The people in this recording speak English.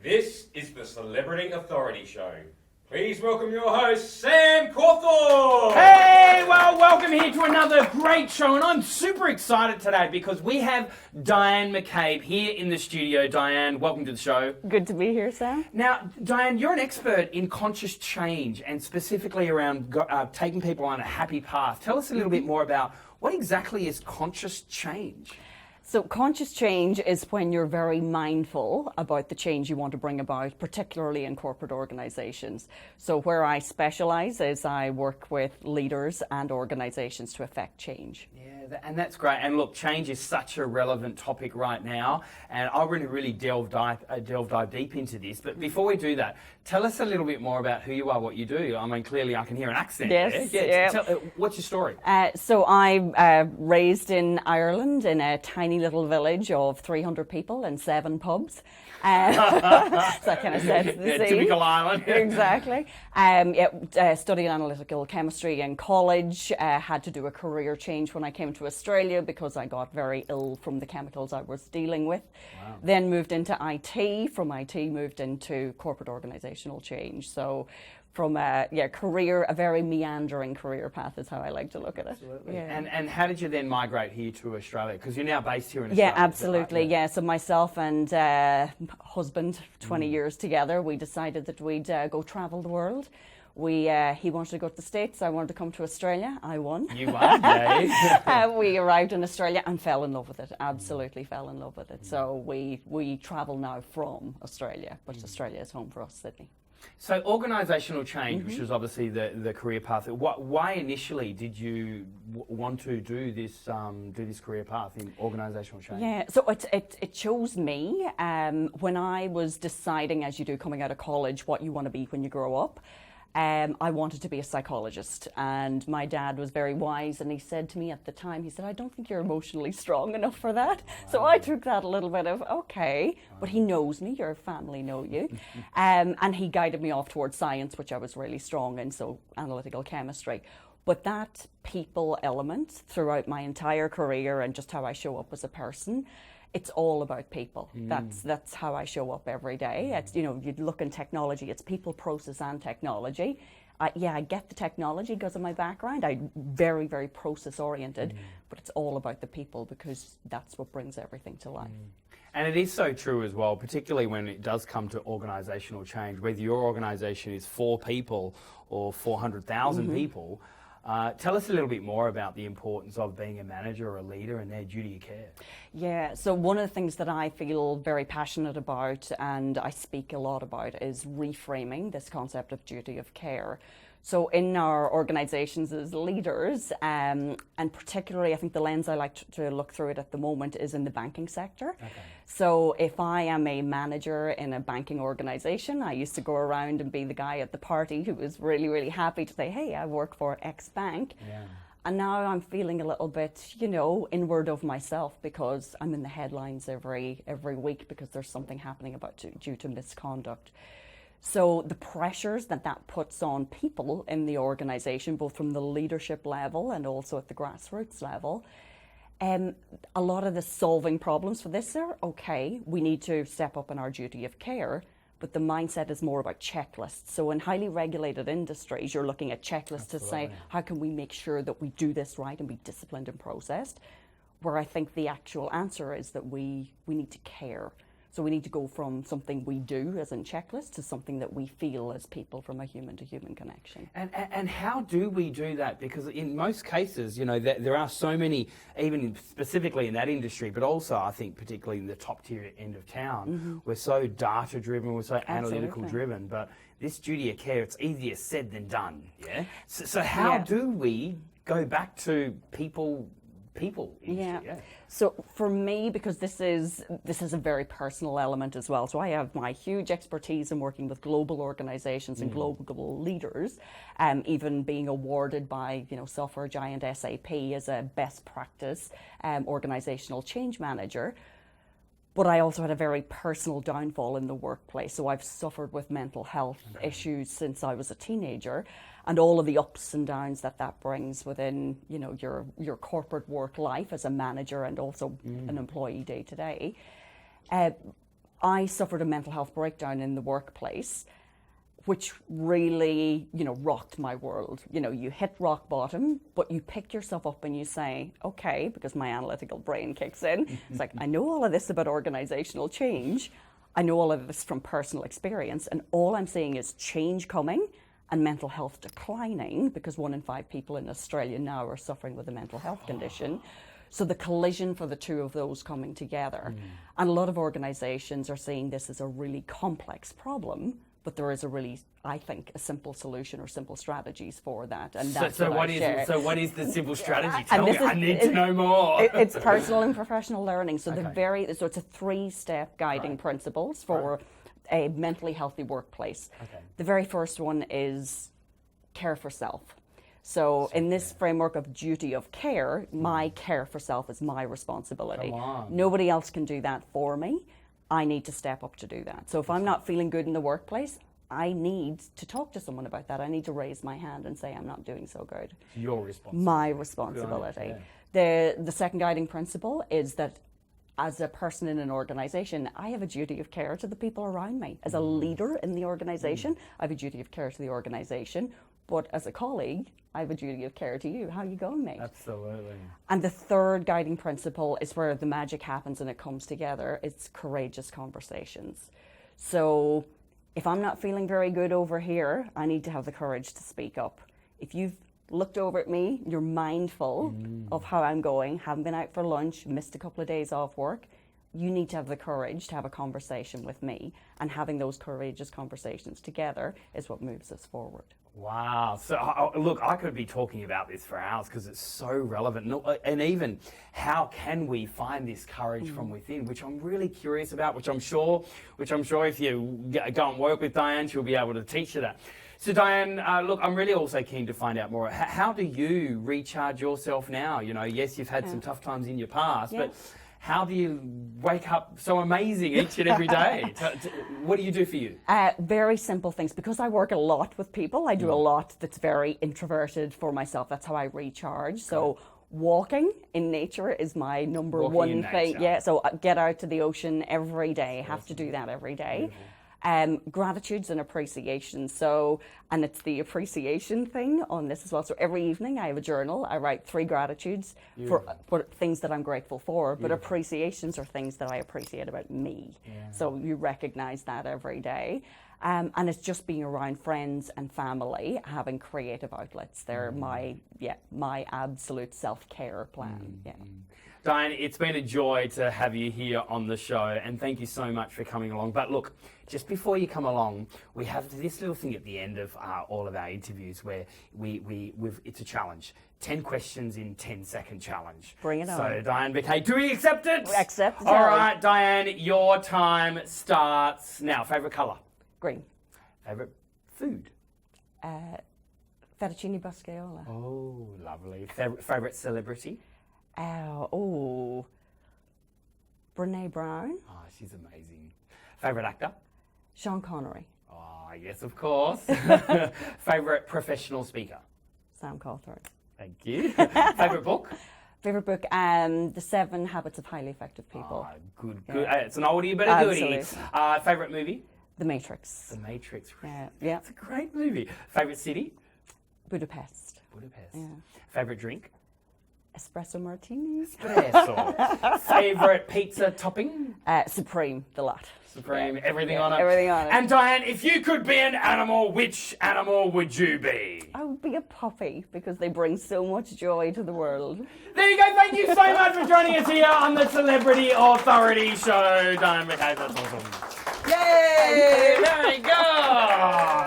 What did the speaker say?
This is the Celebrity Authority Show. Please welcome your host, Sam Cawthorn! Hey, well, welcome here to another great show, and I'm super excited today because we have Dianne McCabe here in the studio. Dianne, welcome to the show. Good to be here, Sam. Now, Dianne, you're an expert in conscious change and specifically around taking people on a happy path. Tell us a little bit more about what exactly is conscious change? So conscious change is when you're very mindful about the change you want to bring about, particularly in corporate organizations. So where I specialize is I work with leaders and organizations to affect change. Yeah, and that's great. And look, change is such a relevant topic right now, and I really delve deep into this. But before we do that, tell us a little bit more about who you are, what you do. I mean, clearly I can hear an accent yes, there. Yeah. What's your story? So I raised in Ireland in a tiny little village of 300 people and 7 pubs. So that kind of sets the scene. Typical Ireland. Exactly. Studied analytical chemistry in college. Had to do a career change when I came to Australia because I got very ill from the chemicals I was dealing with. Wow. Then moved into IT. From IT moved into corporate organizational change. So from a very meandering career path is how I like to look at it. Absolutely. Yeah. And how did you then migrate here to Australia? Because you're now based here in Australia. Yeah, absolutely. Right? Yeah. So myself and husband, 20 years together, we decided that we'd go travel the world. He wanted to go to the States. I wanted to come to Australia. I won. You won, yay. We arrived in Australia and fell in love with it. Absolutely fell in love with it. So we travel now from Australia, but Australia is home for us, Sydney. So organisational change, which is obviously the career path. Why initially did you want to do this career path in organisational change? Yeah, so it chose me when I was deciding, as you do coming out of college, what you want to be when you grow up. I wanted to be a psychologist, and my dad was very wise, and he said to me at the time, he said, I don't think you're emotionally strong enough for that. Wow. So I took that a little bit of, okay, but he knows me, your family know you. And he guided me off towards science, which I was really strong in, so analytical chemistry. But that people element throughout my entire career and just how I show up as a person, it's all about people. That's how I show up every day. It's, you look in technology, it's people, process and technology. I get the technology because of my background. I'm very, very process oriented, but it's all about the people because that's what brings everything to life. And it is so true as well, particularly when it does come to organisational change, whether your organisation is 4 people or 400,000 people. Tell us a little bit more about the importance of being a manager or a leader and their duty of care. Yeah, so one of the things that I feel very passionate about and I speak a lot about is reframing this concept of duty of care. So in our organisations as leaders, and particularly I think the lens I like to look through it at the moment is in the banking sector. Okay. So if I am a manager in a banking organisation, I used to go around and be the guy at the party who was really, really happy to say, hey, I work for X bank. Yeah. And now I'm feeling a little bit, inward of myself because I'm in the headlines every week because there's something happening due to misconduct. So the pressures that puts on people in the organisation, both from the leadership level and also at the grassroots level, a lot of the solving problems for this are, okay, we need to step up in our duty of care, but the mindset is more about checklists. So in highly regulated industries, you're looking at checklists to say, how can we make sure that we do this right and be disciplined and processed? Where I think the actual answer is that we need to care. So we need to go from something we do as in checklist to something that we feel as people from a human-to-human connection. And how do we do that? Because in most cases, there are so many, even specifically in that industry, but also I think particularly in the top tier end of town, we're so data-driven, we're so analytical-driven, but this duty of care, it's easier said than done, yeah? So how do we go back to people industry? Yeah. So for me, because this is a very personal element as well. So I have my huge expertise in working with global organizations and global leaders, even being awarded by software giant SAP as a best practice organizational change manager. But I also had a very personal downfall in the workplace. So I've suffered with mental health issues since I was a teenager, and all of the ups and downs that brings within, your corporate work life as a manager and also an employee day to day. I suffered a mental health breakdown in the workplace, which really, rocked my world. You hit rock bottom, but you pick yourself up and you say, okay, because my analytical brain kicks in. It's like, I know all of this about organizational change. I know all of this from personal experience, and all I'm seeing is change coming and mental health declining, because 1 in 5 people in Australia now are suffering with a mental health condition. So the collision for the two of those coming together. And a lot of organizations are seeing this as a really complex problem, but there is I think, a simple solution or simple strategies for that. And that's so what is the simple strategy? Tell me, I need to know more. It's personal and professional learning. So so it's a 3-step guiding principles for a mentally healthy workplace. The very first one is care for self. So in this framework of duty of care, my care for self is my responsibility. Nobody else can do that for me. I need to step up to do that. So if I'm not feeling good in the workplace, I need to talk to someone about that. I need to raise my hand and say, I'm not doing so good. Your responsibility. My responsibility. The second guiding principle is that as a person in an organization, I have a duty of care to the people around me. As a leader in the organization, I have a duty of care to the organization. But as a colleague, I have a duty of care to you. How are you going, mate? Absolutely. And the third guiding principle is where the magic happens and it comes together. It's courageous conversations. So if I'm not feeling very good over here, I need to have the courage to speak up. If you've looked over at me, you're mindful of how I'm going, haven't been out for lunch, missed a couple of days off work, you need to have the courage to have a conversation with me. And having those courageous conversations together is what moves us forward. Wow. So, look, I could be talking about this for hours because it's so relevant. And even how can we find this courage from within, which I'm really curious about, which I'm sure if you go and work with Dianne, she'll be able to teach you that. So, Dianne, look, I'm really also keen to find out more. How do you recharge yourself now? Yes, you've had some tough times in your past, but how do you wake up so amazing each and every day? What do you do for you? Very simple things. Because I work a lot with people, I do a lot that's very introverted for myself. That's how I recharge. So walking in nature is my number one thing. Yeah, so get out to the ocean every day. Have to do that every day. Gratitudes and appreciation. So, and it's the appreciation thing on this as well. So every evening I have a journal. I write 3 gratitudes for things that I'm grateful for, but appreciations are things that I appreciate about me. So you recognize that every day. And it's just being around friends and family, having creative outlets. They're my absolute self-care plan. Dianne, it's been a joy to have you here on the show, and thank you so much for coming along. But look, just before you come along, we have this little thing at the end of all of our interviews where it's a challenge. 10 questions in 10-second challenge. Bring it on. So, Dianne McCabe, do we accept it? We accept it. All right, Dianne, your time starts now. Favourite colour? Green. Favourite food? Fettuccine Boscaiola. Oh, lovely. Favourite celebrity? Brene Brown. Oh, she's amazing. Favourite actor? Sean Connery. Oh, yes, of course. Favourite professional speaker? Sam Cawthorn. Thank you. Favourite book? Favourite book, The 7 Habits of Highly Effective People. Oh, good. It's an oldie but a goodie. Favourite movie? The Matrix. The Matrix. Yeah. It's a great movie. Favourite city? Budapest. Yeah. Favourite drink? Espresso martinis. Espresso. Favourite pizza topping? Supreme, the lot. Supreme, everything on it. Everything on it. And Dianne, if you could be an animal, which animal would you be? I would be a puppy because they bring so much joy to the world. There you go. Thank you so much for joining us here on the Celebrity Authority Show. Dianne McCabe, that's awesome. Yay! There we go.